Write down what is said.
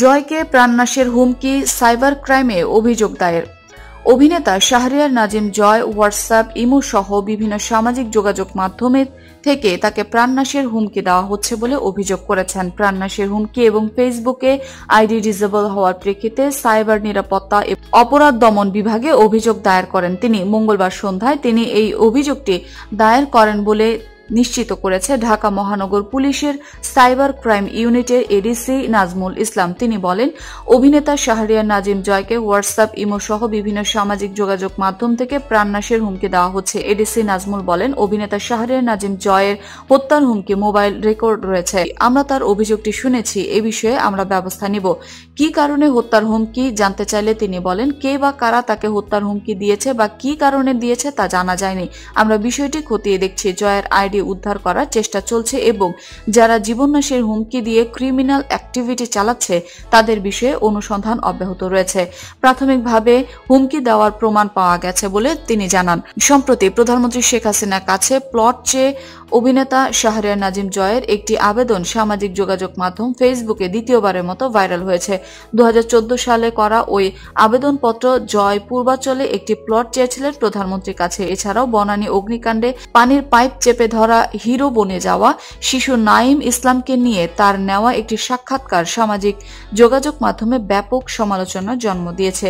জয়কে প্রাণনাশের হুমকি, সাইবার ক্রাইমে অভিযোগ দায়ের। অভিনেতা শাহরিয়ার নাজিম জয় হোয়াটসঅ্যাপ, ইমো সহ বিভিন্ন সামাজিক যোগাযোগ মাধ্যমে থেকে তাকে প্রাণনাশের হুমকি দেওয়া হচ্ছে বলে অভিযোগ করেছেন। প্রাণনাশের হুমকি এবং ফেসবুকে আইডি ডিসেবল হওয়ার প্রেক্ষিতে সাইবার নিরাপত্তা এবং অপরাধ দমন বিভাগে অভিযোগ দায়ের করেন তিনি। মঙ্গলবার সন্ধ্যায় তিনি এই অভিযোগটি দায়ের করেন বলে নিশ্চিত করেছে ঢাকা মহানগর পুলিশের সাইবার ক্রাইম ইউনিটের এডিসি নাজমুল ইসলাম। তিনি বলেন, অভিনেতা শাহরিয়ার নাজিম জয়কে হোয়াটসঅ্যাপ, ইমো সহ বিভিন্ন সামাজিক যোগাযোগ মাধ্যম থেকে প্রাণনাশের হুমকি দেওয়া হচ্ছে। এডিসি নাজমুল বলেন, অভিনেতা শাহরিয়ার নাজিম জয়ের হত্যার হুমকি মোবাইল রেকর্ড রয়েছে। আমরা তার অভিযোগটি শুনেছি, এ বিষয়ে আমরা ব্যবস্থা নিব। কি কারণে হত্যার হুমকি জানতে চাইলে তিনি বলেন, কে বা কারা তাকে হত্যার হুমকি দিয়েছে বা কি কারণে দিয়েছে তা জানা যায়নি। আমরা বিষয়টি খতিয়ে দেখছি। জয়ের আইডি উদ্ধার করার চেষ্টা চলছে এবং যারা জীবননাশের হুমকি দিয়ে ক্রিমিনাল অ্যাক্টিভিটি চালাচ্ছে তাদের বিষয়ে অনুসন্ধান অব্যাহত রয়েছে। প্রাথমিকভাবে হুমকি দেওয়ার প্রমাণ পাওয়া গেছে বলে তিনি জানান। সম্প্রতি প্রধানমন্ত্রী শেখ হাসিনার কাছে প্লট চেয়ে অভিনেতা শাহরিয়ার নাজিম জয়ের একটি আবেদন সামাজিক যোগাযোগ মাধ্যম ফেসবুকে দ্বিতীয়বারের মতো ভাইরাল হয়েছে। 2014 সালে করা ওই আবেদনপত্র জয় পূর্বাঞ্চলে একটি প্লট চেয়েছিলেন প্রধানমন্ত্রীর কাছে। এছাড়াও বনানী অগ্নিকাণ্ডে পানির পাইপ চেপে ধরা হিরো বনে যাওয়া শিশু নাঈম ইসলামকে নিয়ে তার নেওয়া একটি সাক্ষাৎকার সামাজিক যোগাযোগ মাধ্যমে ব্যাপক সমালোচনার জন্ম দিয়েছে।